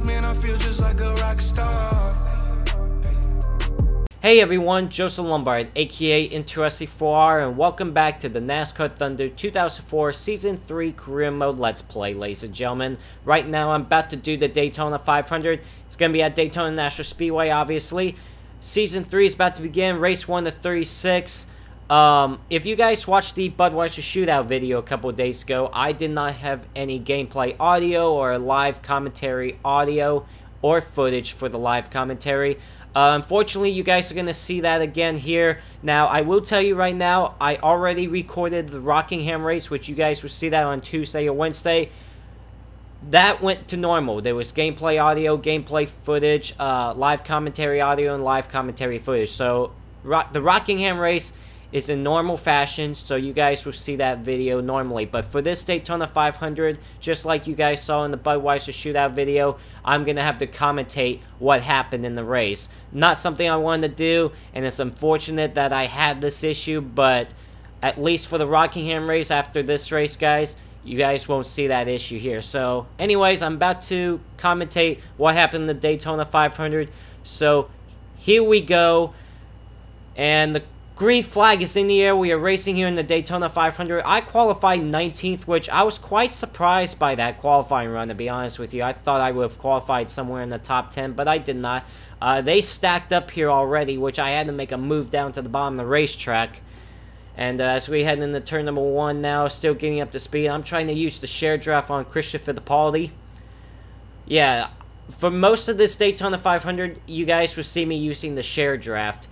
man, I feel just like a rock star. Hey everyone, Joseph Lombard, aka Interesting4R, and welcome back to the NASCAR Thunder 2004 Season 3 Career Mode Let's Play, ladies and gentlemen. Right now, I'm about to do the Daytona 500. It's going to be at Daytona National Speedway, obviously. Season 3 is about to begin, race 1 to 36. If you guys watched the Budweiser Shootout video a couple of days ago, I did not have any gameplay audio or live commentary audio or footage for the live commentary. Unfortunately, you guys are going to see that again here. Now, I will tell you right now, I already recorded the Rockingham race, which you guys will see that on Tuesday or Wednesday. That went to normal. There was gameplay audio, gameplay footage, live commentary audio, and live commentary footage. So, the Rockingham race is in normal fashion, so you guys will see that video normally. But for this Daytona 500, just like you guys saw in the Budweiser Shootout video, I'm going to have to commentate what happened in the race. Not something I wanted to do, and it's unfortunate that I had this issue, but at least for the Rockingham race, after this race, guys, you guys won't see that issue here. So, anyways, I'm about to commentate what happened in the Daytona 500. So, here we go. And the green flag is in the air. We are racing here in the Daytona 500. I qualified 19th, which I was quite surprised by that qualifying run, to be honest with you. I thought I would have qualified somewhere in the top 10, but I did not. They stacked up here already, which I had to make a move down to the bottom of the racetrack. And as we head into turn number 1 now, still getting up to speed. I'm trying to use the share draft on Christian Fittipaldi. Yeah, for most of this Daytona 500, you guys will see me using the share draft.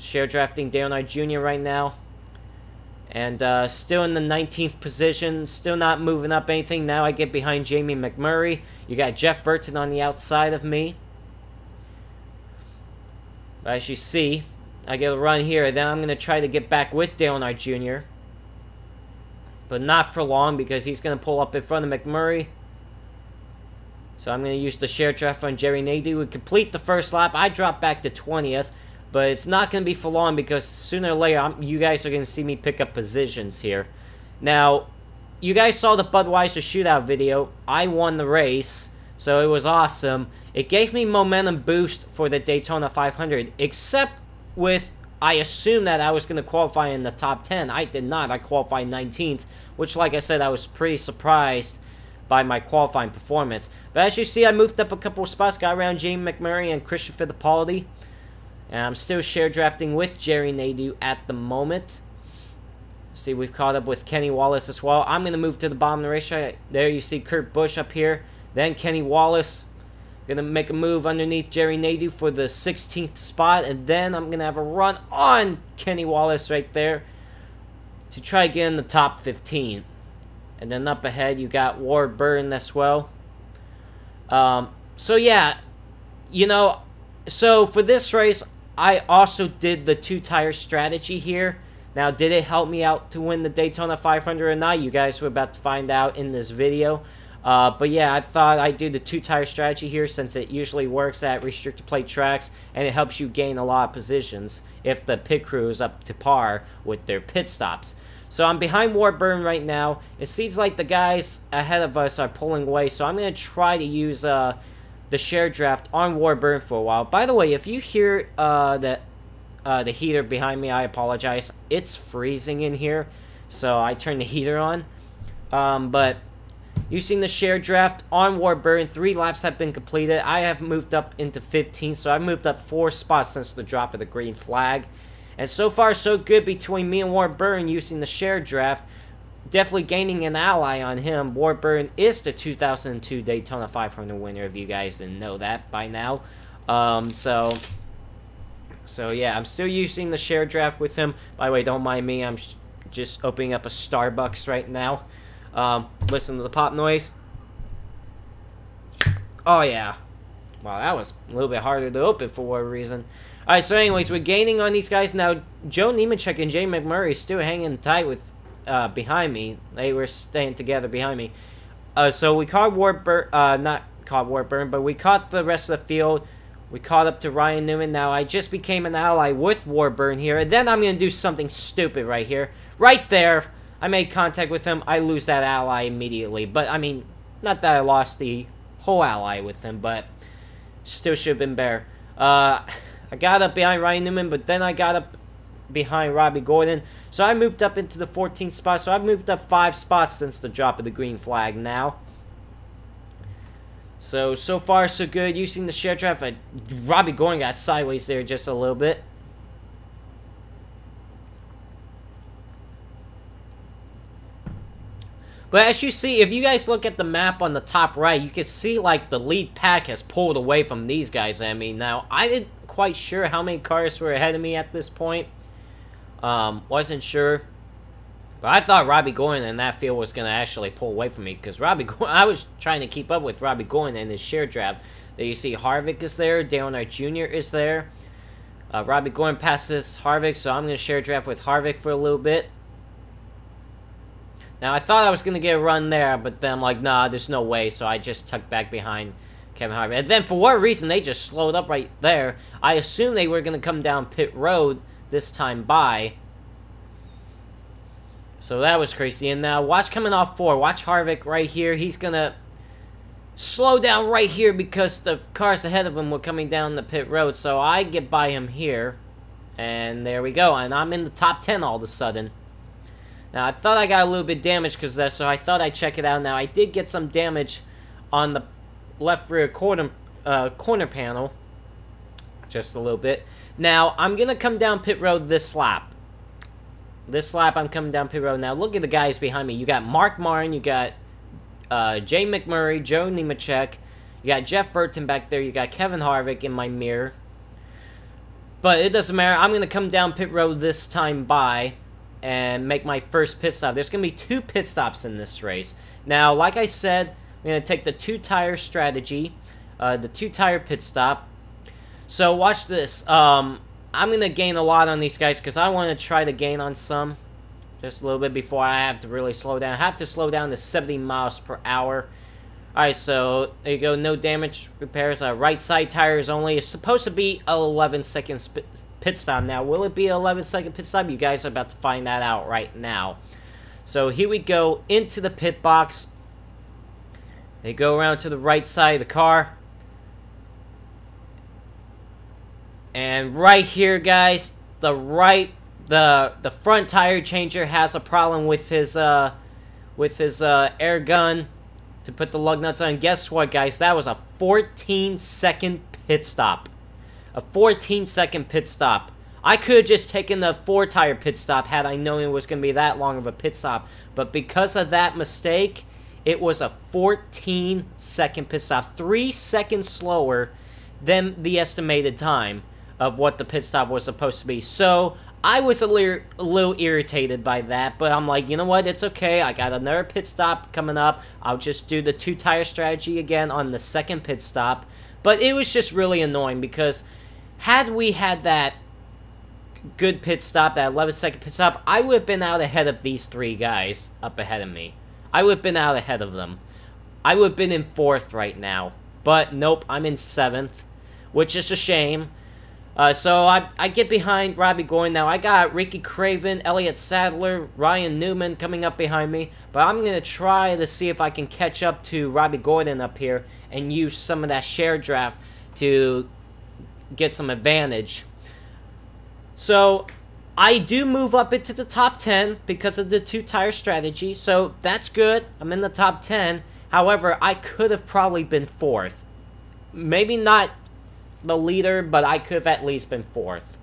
Share drafting Daytona Jr. right now. And still in the 19th position. Still not moving up anything. Now I get behind Jamie McMurray. You got Jeff Burton on the outside of me. But as you see, I get a run here. Then I'm going to try to get back with Daytona Jr. But not for long, because he's going to pull up in front of McMurray. So I'm going to use the share draft on Jerry Nadeau. We complete the first lap. I drop back to 20th. But it's not going to be for long, because sooner or later, you guys are going to see me pick up positions here. Now, you guys saw the Budweiser Shootout video. I won the race, so it was awesome. It gave me momentum boost for the Daytona 500, except with, I assumed that I was going to qualify in the top 10. I did not. I qualified 19th, which, like I said, I was pretty surprised by my qualifying performance. But as you see, I moved up a couple of spots, got around Jamie McMurray and Christian Fittipaldi. And I'm still share drafting with Jerry Nadeau at the moment. See, we've caught up with Kenny Wallace as well. I'm going to move to the bottom of the racetrack. There you see Kurt Busch up here. Then Kenny Wallace. Going to make a move underneath Jerry Nadeau for the 16th spot. And then I'm going to have a run on Kenny Wallace right there to try to get in the top 15. And then up ahead, you got Ward Burton as well. So, yeah. You know, so for this race, I also did the two-tire strategy here. Now, did it help me out to win the Daytona 500 or not? You guys were about to find out in this video. But yeah, I thought I'd do the two-tire strategy here, since it usually works at restricted plate tracks, and it helps you gain a lot of positions if the pit crew is up to par with their pit stops. So I'm behind Ward Burton right now. It seems like the guys ahead of us are pulling away, so I'm going to try to use the share draft on Ward Burton for a while. By the way, if you hear the heater behind me, I apologize. It's freezing in here, so I turned the heater on. But using the share draft on Ward Burton, 3 laps have been completed. I have moved up into 15, so I've moved up 4 spots since the drop of the green flag. And so far, so good between me and Ward Burton using the share draft. Definitely gaining an ally on him. Ward Burton is the 2002 Daytona 500 winner, if you guys didn't know that by now. So yeah, I'm still using the share draft with him. By the way, don't mind me. I'm just opening up a Starbucks right now. Listen to the pop noise. Oh, yeah. Wow, that was a little bit harder to open for whatever reason. Alright, so anyways, we're gaining on these guys. Now, Joe Nemechek and Jay McMurray is still hanging tight with behind me. They were staying together behind me. So we caught Ward Burton, not caught Ward Burton, but we caught the rest of the field. We caught up to Ryan Newman. Now I just became an ally with Ward Burton here, and then I'm going to do something stupid right here. Right there, I made contact with him. I lose that ally immediately. But, I mean, not that I lost the whole ally with him, but still should have been better. I got up behind Ryan Newman, but then I got up behind Robbie Gordon. So I moved up into the 14th spot. So I've moved up 5 spots since the drop of the green flag now. So far so good. Using the share draft, Robbie Gordon got sideways there just a little bit. But as you see, if you guys look at the map on the top right, you can see like the lead pack has pulled away from these guys. I mean, now I didn't quite sure how many cars were ahead of me at this point. Wasn't sure. But I thought Robbie Gordon in that field was going to actually pull away from me. Because I was trying to keep up with Robbie Gordon in his share draft. There you see Harvick is there. Dale Earnhardt Jr. is there. Robbie Gordon passes Harvick. So I'm going to share draft with Harvick for a little bit. Now, I thought I was going to get a run there, but then I'm like, nah, there's no way, so I just tucked back behind Kevin Harvick. And then, for what reason, they just slowed up right there. I assumed they were going to come down pit road this time by. So that was crazy. And now, watch coming off 4. Watch Harvick right here. He's going to slow down right here because the cars ahead of him were coming down the pit road. So I get by him here. And there we go. And I'm in the top 10 all of a sudden. Now, I thought I got a little bit damaged because of that, so I thought I'd check it out. Now, I did get some damage on the left rear corner panel. Just a little bit. Now, I'm going to come down pit road this lap. This lap, I'm coming down pit road. Now, look at the guys behind me. You got Mark Martin, you got Jay McMurray, Joe Nemechek. You got Jeff Burton back there. You got Kevin Harvick in my mirror. But it doesn't matter. I'm going to come down pit road this time by and make my first pit stop. There's going to be 2 pit stops in this race. Now, like I said, I'm going to take the 2-tire strategy, the 2-tire pit stop. So, watch this. I'm going to gain a lot on these guys because I want to try to gain on some just a little bit before I have to really slow down. I have to slow down to 70 miles per hour. Alright, so there you go. No damage repairs. Right side tires only. It's supposed to be an 11-second pit stop. Now, will it be an 11-second pit stop? You guys are about to find that out right now. So, here we go into the pit box. They go around to the right side of the car. And right here, guys, the front tire changer has a problem with his air gun to put the lug nuts on. Guess what, guys? That was a 14-second pit stop. A 14-second pit stop. I could have just taken the 4-tire pit stop had I known it was going to be that long of a pit stop. But because of that mistake, it was a 14-second pit stop. 3 seconds slower than the estimated time of what the pit stop was supposed to be. So, I was a little irritated by that, but I'm like, you know what, it's okay. I got another pit stop coming up. I'll just do the 2-tire strategy again on the second pit stop. But it was just really annoying because had we had that good pit stop, that 11-second pit stop, I would have been out ahead of these 3 guys up ahead of me. I would have been out ahead of them. I would have been in 4th right now. But nope, I'm in 7th, which is a shame. So I get behind Robbie Gordon. Now I got Ricky Craven, Elliott Sadler, Ryan Newman coming up behind me. But I'm going to try to see if I can catch up to Robbie Gordon up here and use some of that share draft to get some advantage. So I do move up into the top 10 because of the 2-tire strategy. So that's good. I'm in the top 10. However, I could have probably been 4th. Maybe not the leader, but I could have at least been 4th.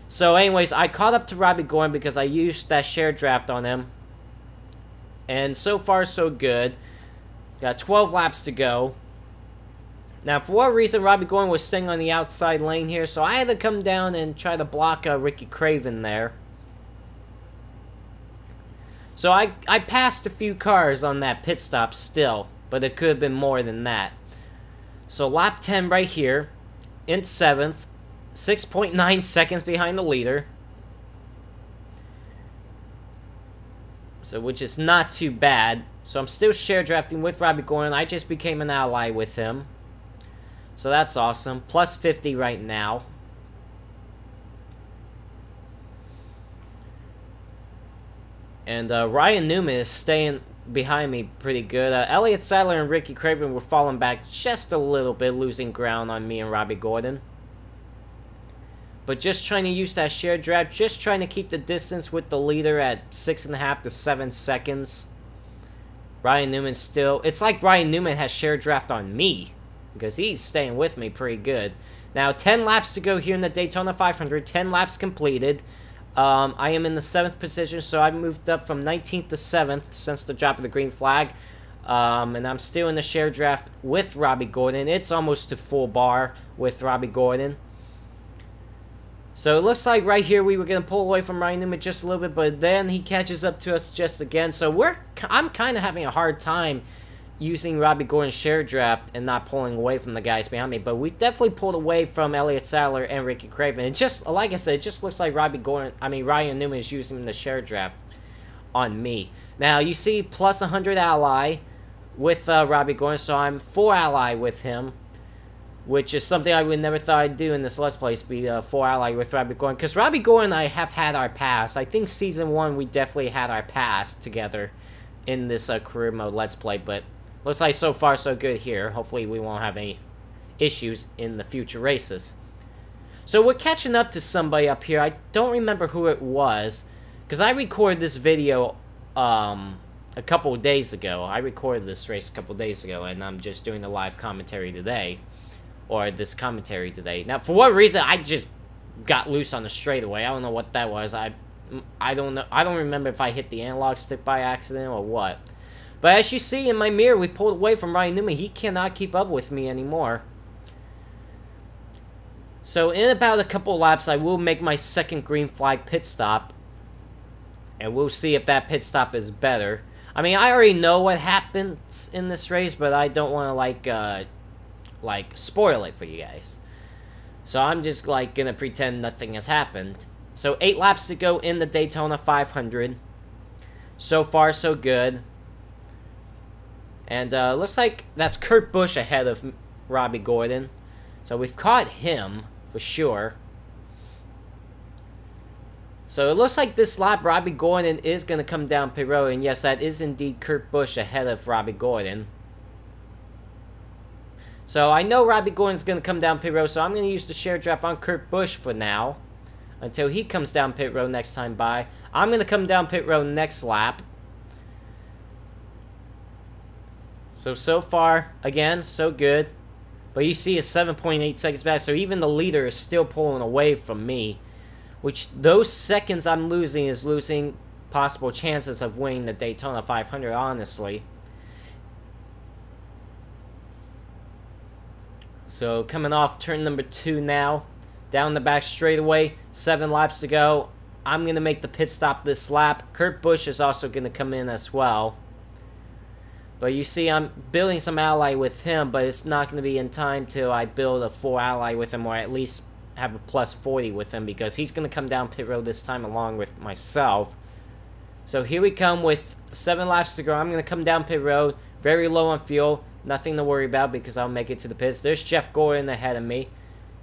So anyways, I caught up to Robbie Gordon because I used that share draft on him. And so far, so good. Got 12 laps to go. Now, for what reason, Robbie Gordon was staying on the outside lane here, so I had to come down and try to block Ricky Craven there. So I passed a few cars on that pit stop still, but it could have been more than that. So lap 10 right here, in 7th, 6.9 seconds behind the leader. So, which is not too bad. So I'm still share drafting with Robbie Gordon. I just became an ally with him. So that's awesome. Plus 50 right now. And Ryan Newman is staying behind me pretty good. Elliott Sadler and Ricky Craven were falling back just a little bit, losing ground on me and Robbie Gordon. But just trying to use that shared draft, just trying to keep the distance with the leader at 6.5 to 7 seconds. Ryan Newman still... It's like Ryan Newman has shared draft on me, because he's staying with me pretty good. Now, 10 laps to go here in the Daytona 500. 10 laps completed. I am in the 7th position, so I've moved up from 19th to 7th since the drop of the green flag. And I'm still in the shared draft with Robbie Gordon. It's almost to full bar with Robbie Gordon. So it looks like right here we were going to pull away from Ryan Newman just a little bit, but then he catches up to us just again. So I'm kind of having a hard time using Robbie Gordon's share draft and not pulling away from the guys behind me. But we definitely pulled away from Elliott Sadler and Ricky Craven. And just, like I said, it just looks like Ryan Newman is using the share draft on me. Now, you see plus 100 ally with Robbie Gordon, so I'm 4 ally with him, which is something I would never thought I'd do in this Let's Play, to be 4 ally with Robbie Gordon. Because Robbie Gordon and I have had our past. I think Season 1 we definitely had our past together in this career mode Let's Play. But looks like so far so good here. Hopefully we won't have any issues in the future races. So we're catching up to somebody up here. I don't remember who it was, because I recorded this video a couple of days ago. I recorded this race a couple of days ago, and I'm just doing the live commentary today. Or this commentary today. Now, for what reason, I just got loose on the straightaway. I don't know what that was. I don't know. I don't remember if I hit the analog stick by accident or what. But as you see in my mirror, we pulled away from Ryan Newman. He cannot keep up with me anymore. So in about a couple laps, I will make my second green flag pit stop. And we'll see if that pit stop is better. I mean, I already know what happens in this race, but I don't want to, like spoil it for you guys. So I'm just gonna pretend nothing has happened. So 8 laps to go in the Daytona 500. So far so good. And looks like that's Kurt Busch ahead of Robbie Gordon. So we've caught him for sure. So it looks like this lap Robbie Gordon is gonna come down pit road, and yes, that is indeed Kurt Busch ahead of Robbie Gordon. So I know Robbie Gordon's going to come down pit road, so I'm going to use the share draft on Kurt Busch for now, until he comes down pit road next time by. I'm going to come down pit road next lap. So far, again, so good. But you see it's 7.8 seconds back, so even the leader is still pulling away from me. Which, those seconds I'm losing is losing possible chances of winning the Daytona 500, honestly. So, coming off turn number 2 now. Down the back straightaway. 7 laps to go. I'm going to make the pit stop this lap. Kurt Busch is also going to come in as well. But you see, I'm building some ally with him, but it's not going to be in time till I build a 4 ally with him, or at least have a plus 40 with him, because he's going to come down pit road this time along with myself. So here we come with 7 laps to go. I'm going to come down pit road. Very low on fuel. Nothing to worry about because I'll make it to the pits. There's Jeff Gordon ahead of me.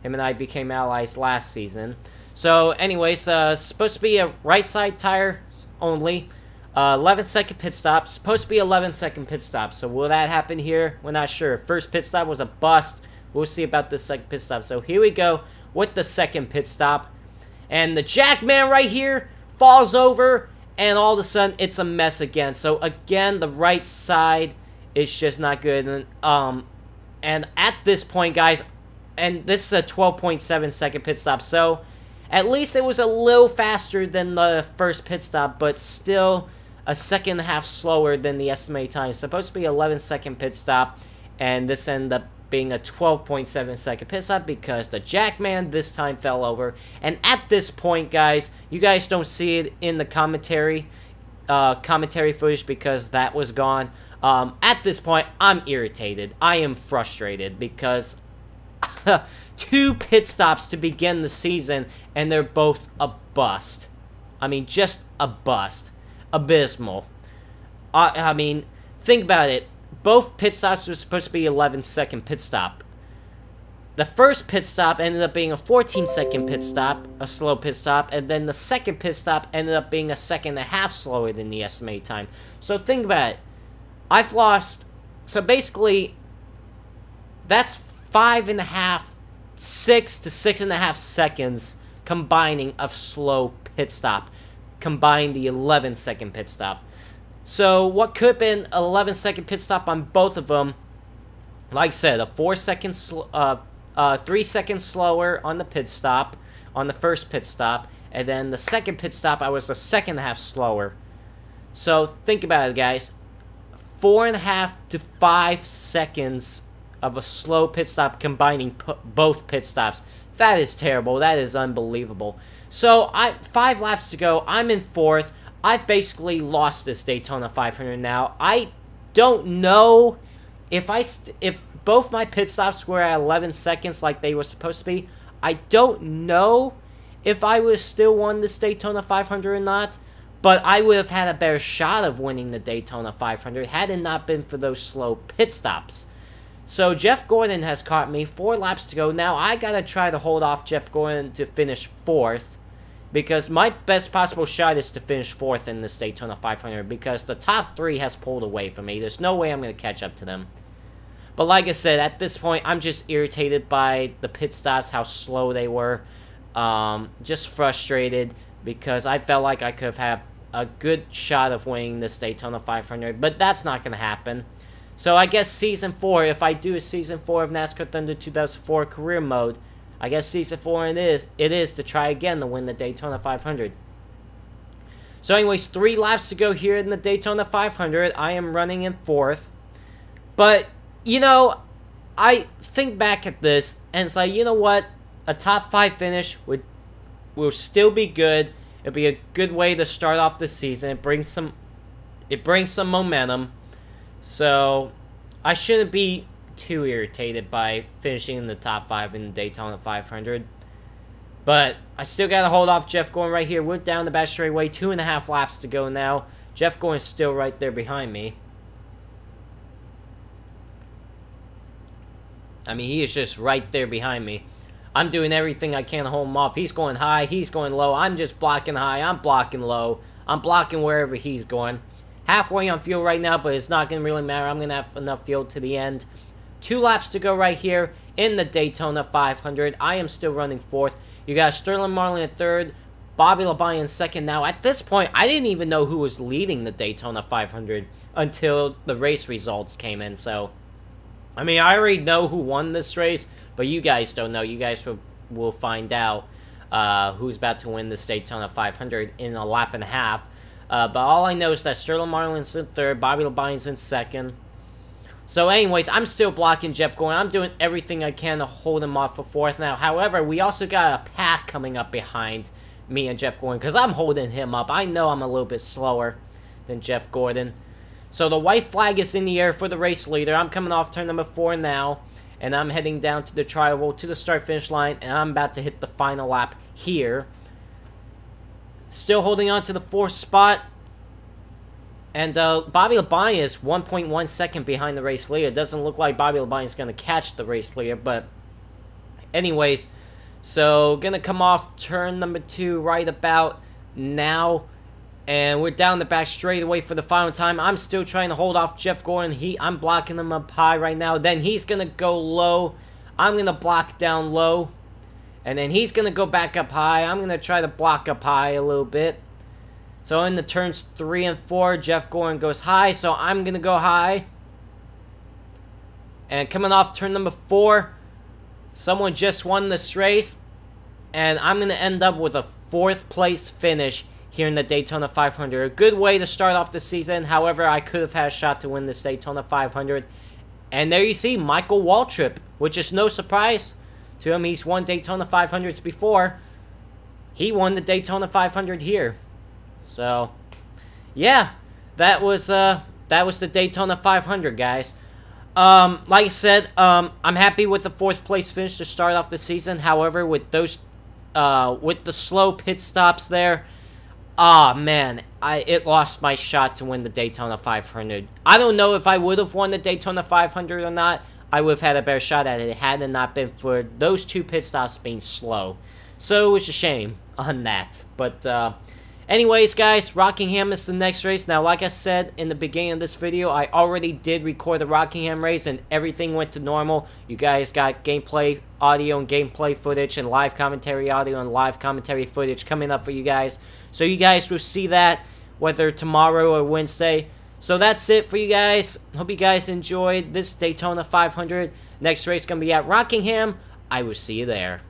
Him and I became allies last season. So, anyways, supposed to be a right side tire only. 11-second pit stop. Supposed to be 11-second pit stop. So, will that happen here? We're not sure. First pit stop was a bust. We'll see about the second pit stop. So, here we go with the second pit stop. And the Jackman right here falls over. And all of a sudden, it's a mess again. So, again, the right side... it's just not good. And at this point, guys, and this is a 12.7 second pit stop, so at least it was a little faster than the first pit stop, but still a second and a half slower than the estimated time. It's supposed to be 11-second pit stop, and this ended up being a 12.7 second pit stop because the Jackman this time fell over. And at this point, guys, you guys don't see it in the commentary footage because that was gone. At this point, I'm irritated. I am frustrated because 2 pit stops to begin the season, and they're both a bust. I mean, just a bust. Abysmal. I mean, think about it. Both pit stops were supposed to be 11-second pit stop. The first pit stop ended up being a 14-second pit stop, a slow pit stop, and then the second pit stop ended up being a second and a half slower than the estimated time. So think about it. I've lost, so basically, that's 5.5, 6 to 6.5 seconds combining of slow pit stop. Combine the 11-second pit stop. So what could have been an 11-second pit stop on both of them, like I said, a 3 seconds slower on the pit stop, on the first pit stop, and then the second pit stop, I was a second and a half slower. So think about it, guys. 4.5 to 5 seconds of a slow pit stop combining both pit stops. That is terrible. That is unbelievable. So 5 laps to go. I'm in 4th. I've basically lost this Daytona 500 now. I don't know if both my pit stops were at 11 seconds like they were supposed to be. I don't know if I would have still won this Daytona 500 or not, but I would have had a better shot of winning the Daytona 500 had it not been for those slow pit stops. So Jeff Gordon has caught me. 4 laps to go. Now I gotta try to hold off Jeff Gordon to finish 4th, because my best possible shot is to finish 4th in this Daytona 500, because the top 3 has pulled away from me. There's no way I'm going to catch up to them. But like I said, at this point, I'm just irritated by the pit stops, how slow they were. Just frustrated, because I felt like I could have had a good shot of winning this Daytona 500, but that's not going to happen. So I guess Season 4, if I do a Season 4 of NASCAR Thunder 2004 Career Mode, I guess Season 4 it is to try again to win the Daytona 500. So anyways, 3 laps to go here in the Daytona 500. I am running in 4th. But, you know, I think back at this, and it's like, you know what? A top 5 finish will still be good. It'll be a good way to start off the season. It brings some momentum. So, I shouldn't be too irritated by finishing in the top 5 in the Daytona 500. But I still gotta hold off Jeff Gordon right here. We're down the back straightaway. 2.5 laps to go now. Jeff Gordon's still right there behind me. I mean, he is just right there behind me. I'm doing everything I can to hold him off. He's going high, he's going low. I'm just blocking high, I'm blocking low. I'm blocking wherever he's going. Halfway on fuel right now, but it's not going to really matter. I'm going to have enough fuel to the end. 2 laps to go right here in the Daytona 500. I am still running 4th. You got Sterling Marlin in 3rd. Bobby Labonte in 2nd. Now, at this point, I didn't even know who was leading the Daytona 500 until the race results came in. So, I mean, I already know who won this race, but you guys don't know. You guys will find out who's about to win this Daytona 500 in a lap and a half. But all I know is that Sterling Marlin's in 3rd, Bobby Labonte's in 2nd. So anyways, I'm still blocking Jeff Gordon. I'm doing everything I can to hold him off for 4th now. However, we also got a pack coming up behind me and Jeff Gordon, because I'm holding him up. I know I'm a little bit slower than Jeff Gordon. So the white flag is in the air for the race leader. I'm coming off turn number 4 now, and I'm heading down to the tri-oval, to the start-finish line, and I'm about to hit the final lap here. Still holding on to the 4th spot. And Bobby Labonte is 1.1 second behind the race leader. It doesn't look like Bobby Labonte is going to catch the race leader. But anyways, so going to come off turn number 2 right about now. And we're down the back straight away for the final time. I'm still trying to hold off Jeff Gordon. I'm blocking him up high right now. Then he's going to go low. I'm going to block down low. And then he's going to go back up high. I'm going to try to block up high a little bit. So in the turns 3 and 4, Jeff Gordon goes high. So I'm going to go high. And coming off turn number 4, someone just won this race. And I'm going to end up with a 4th place finish here in the Daytona 500. A good way to start off the season. However, I could have had a shot to win this Daytona 500. And there you see Michael Waltrip, which is no surprise to him. He's won Daytona 500s before. He won the Daytona 500 here. So, yeah, that was the Daytona 500, guys. Like I said, I'm happy with the 4th place finish to start off the season. However, with those, with the slow pit stops there, man, it lost my shot to win the Daytona 500. I don't know if I would have won the Daytona 500 or not. I would have had a better shot at it had it not been for those 2 pit stops being slow. So it was a shame on that. But, Anyways, guys, Rockingham is the next race. Now, like I said in the beginning of this video, I already did record the Rockingham race and everything went to normal. You guys got gameplay audio and gameplay footage and live commentary audio and live commentary footage coming up for you guys. So you guys will see that whether tomorrow or Wednesday. So that's it for you guys. Hope you guys enjoyed this Daytona 500. Next race going to be at Rockingham. I will see you there.